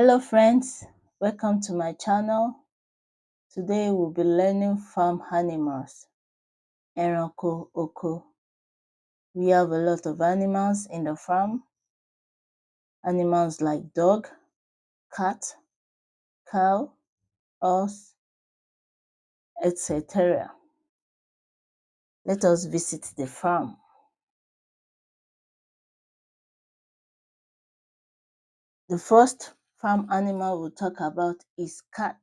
Hello friends, welcome to my channel. Today we'll be learning farm animals. Ẹranko oko. We have a lot of animals in the farm. Animals like dog, cat, cow, horse, etc. Let us visit the farm. The first farm animal we'll talk about is cat.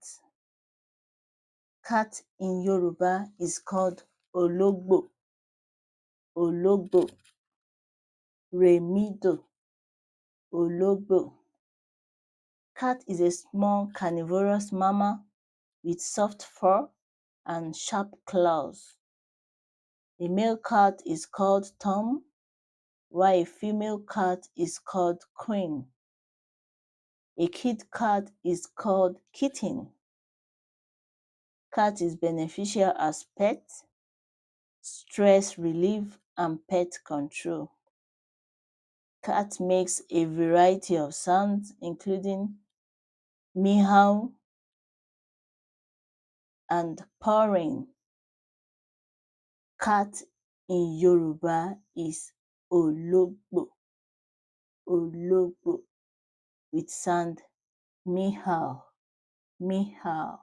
Cat in Yoruba is called ologbo. Ologbo. Remido. Ologbo. Cat is a small carnivorous mammal with soft fur and sharp claws. A male cat is called Tom, while a female cat is called Queen. A kid cat is called Kitten. Cat is beneficial as pet, stress relief, and pet control. Cat makes a variety of sounds, including meow and purring. Cat in Yoruba is ologbo. Ologbo with sound meow, meow.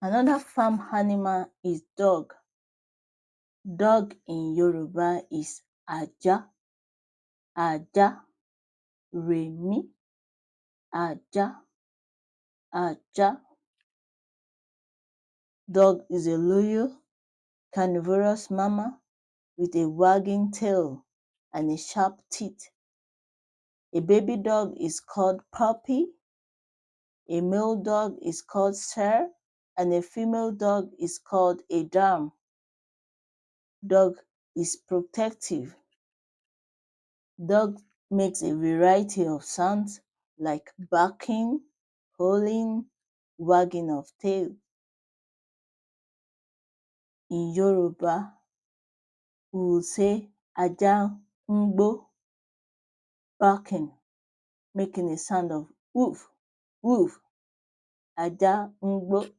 Another farm animal is dog. Dog in Yoruba is aja, aja, remi, aja, aja. Dog is a loyal, carnivorous mammal with a wagging tail and a sharp teeth. A baby dog is called puppy, a male dog is called sir, and a female dog is called a dam. Dog is protective. Dog makes a variety of sounds like barking, howling, wagging of tail. In Yoruba, we will say Aja ngbo, barking, making a sound of woof, woof. Aja ngbo.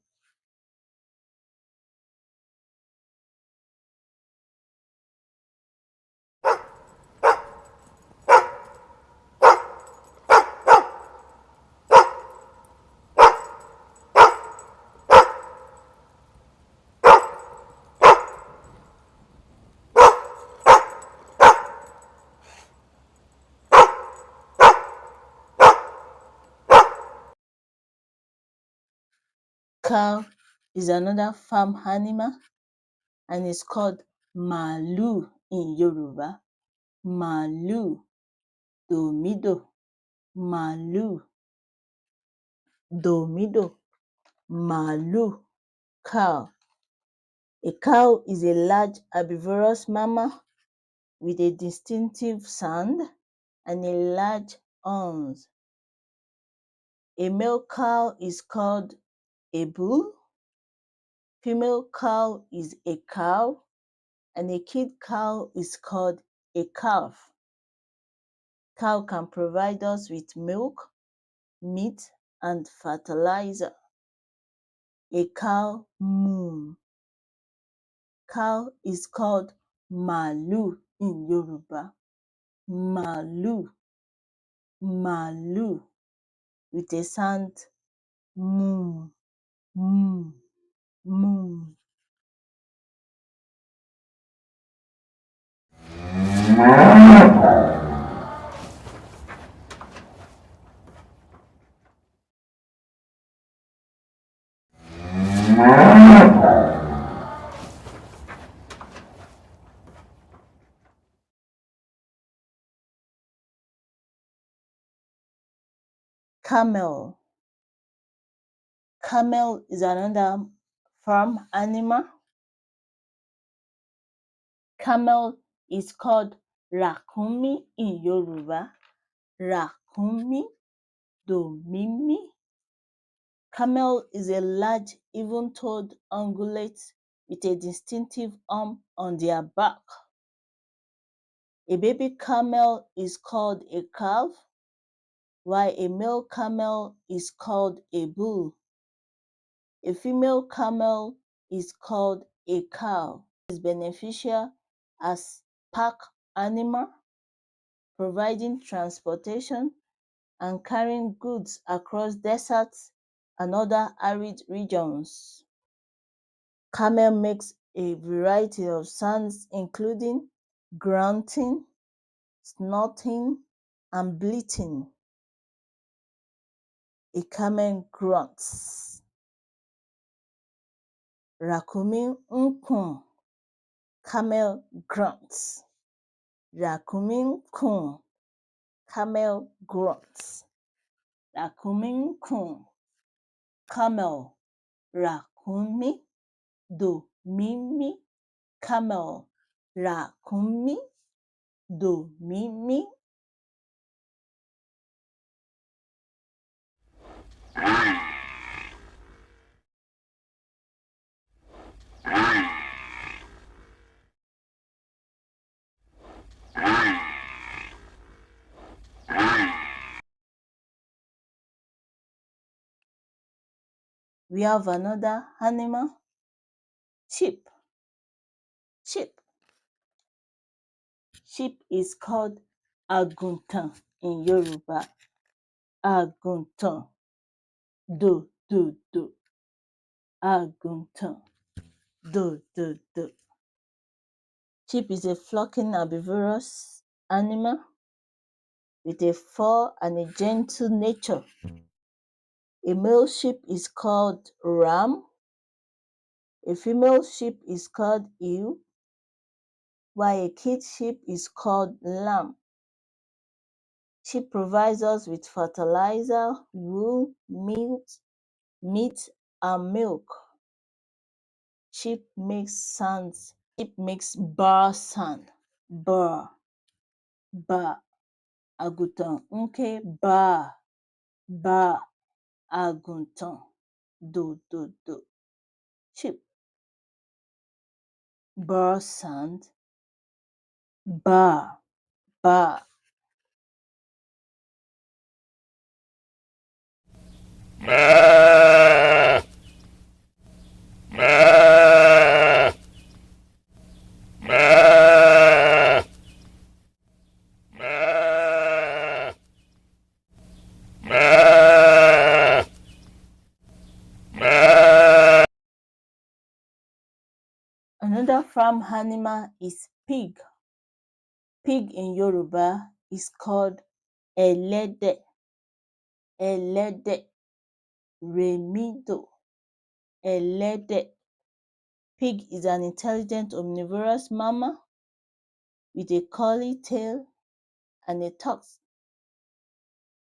Cow is another farm animal and is called Màálù in Yoruba. Màálù, Dòmídò, Màálù, Dòmídò, Màálù, cow. A cow is a large herbivorous mammal with a distinctive sound and a large horns. A male cow is called a bull, female cow is a cow, and a kid cow is called a calf. Cow can provide us with milk, meat, and fertilizer. A cow moo. Cow is called Màálù in Yoruba. Màálù, Màálù, with a sound moo, moo, moo. Camel. Camel is another farm animal. Camel is called Ràkúnmí in Yoruba. Ràkúnmí. Rakumi, do mimi. Camel is a large, even-toed ungulate with a distinctive hump on their back. A baby camel is called a calf, while a male camel is called a bull. A female camel is called a cow. It is beneficial as pack animal, providing transportation and carrying goods across deserts and other arid regions. Camel makes a variety of sounds including grunting, snorting, and bleating. A camel grunts. Rakumi nkun. Camel grunts. Rakumi nkun. Camel grunts. Rakumi nkun. Camel. Rakumi. Do mimi. Camel. Rakumi. Do mimi. We have another animal, sheep. Sheep. Sheep is called àgùntàn in Yoruba. Àgùntàn. Do, do, do. Àgùntàn. Do, do, do. Sheep is a flocking herbivorous animal with a fur and a gentle nature. A male sheep is called ram. A female sheep is called ewe, while a kid sheep is called lamb. Sheep provides us with fertilizer, wool, meat, and milk. Sheep makes sounds. Sheep makes bar sound. Bar. Ba. Àgùntàn nke ba. Ba. Àgùntàn. Do, do, do. Sheep. Bar sound. Ba. Ba. Another farm animal is pig. Pig in Yoruba is called ẹlẹ́dẹ̀. Ẹlẹ́dẹ̀. Remido. Ẹlẹ́dẹ̀. Pig is an intelligent omnivorous mammal with a curly tail and a tusk.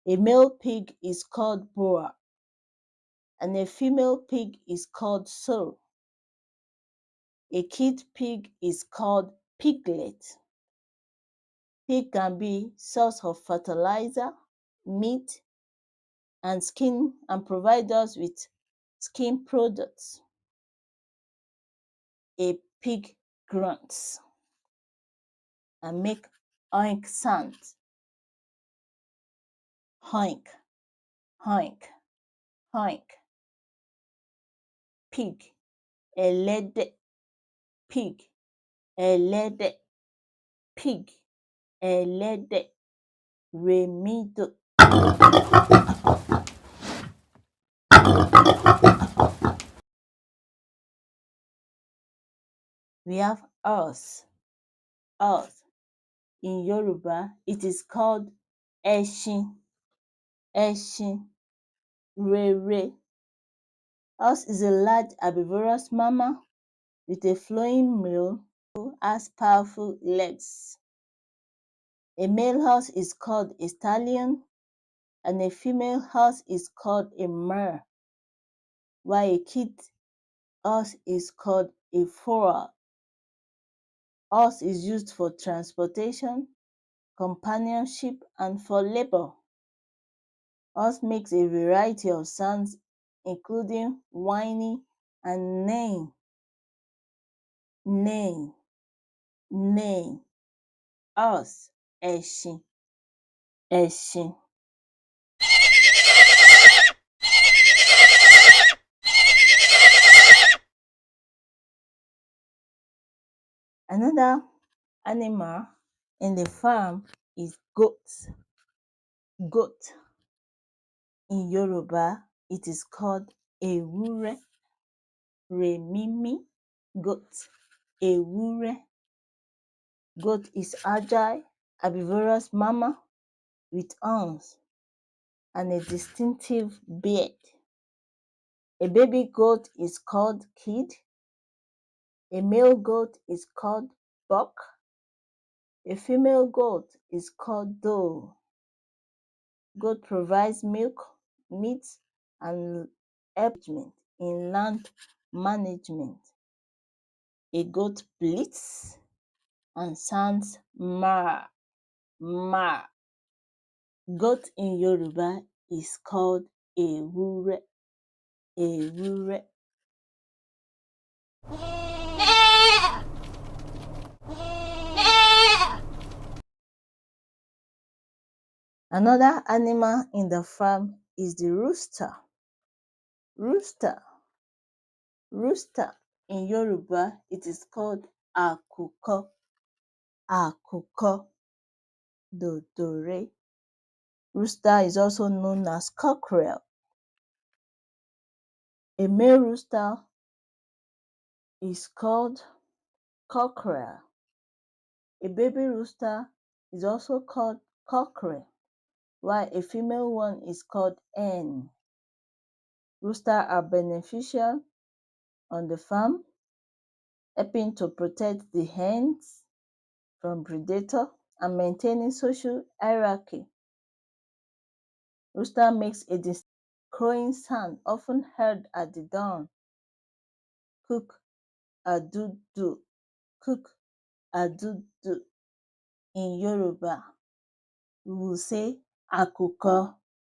A male pig is called boa, and a female pig is called sow. A kid pig is called piglet. Pig can be source of fertilizer, meat, and skin, and provide us with skin products. A pig grunts and make oink sounds. Oink, oink, oink. Pig, ẹlẹ́dẹ̀. Pig, ẹlẹ́dẹ̀. Pig, ẹlẹ́dẹ̀. Remido. We have horse. Horse. In Yoruba, it is called ẹṣin. Ẹṣin. Rere. Horse is a large herbivorous mammal with a flowing male who has powerful legs. A male horse is called a stallion, and a female horse is called a mare, while a kid horse is called a foal. Horse is used for transportation, companionship, and for labor. Horse makes a variety of sounds including whining and neighing. Neighing, neighing. Horse, ẹṣin, ẹṣin. Another animal in the farm is goat. Goat. In Yoruba, it is called ewúrẹ́. Remimi, goat. Ewúrẹ́. Goat is agile, herbivorous mammal with horns and a distinctive beard. A baby goat is called kid. A male goat is called buck. A female goat is called doe. Goat provides milk, meat, and helpment in land management. A goat bleats and sounds ma, ma. Goat in Yoruba is called ewúrẹ́, ewúrẹ́. Another animal in the farm is the rooster. Rooster. Rooster. In Yoruba, it is called àkùkọ. Àkùkọ. Dòdòré. Rooster is also known as cockerel. A male rooster is called cockerel. A baby rooster is also called cockerel, while a female one is called hen. Roosters are beneficial on the farm, helping to protect the hens from predators and maintaining social hierarchy. Rooster makes a distinct crowing sound often heard at the dawn. Cook a doo-doo. Cook a doo-doo. In Yoruba, we will say àkùkọ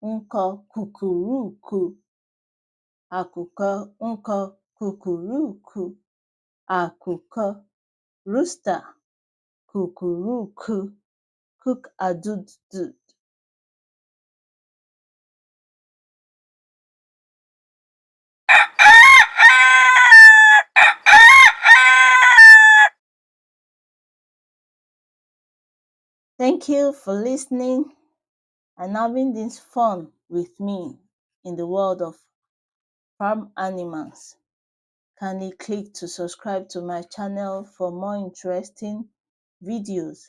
ń kọ kùkùrúùkù. Àkùkọ ń kọ kùkùrúùkù. Àkùkọ, rooster, kùkùrúùkù, cook a doo-doo. Thank you for listening and having this fun with me in the world of farm animals. Kindly click to subscribe to my channel for more interesting videos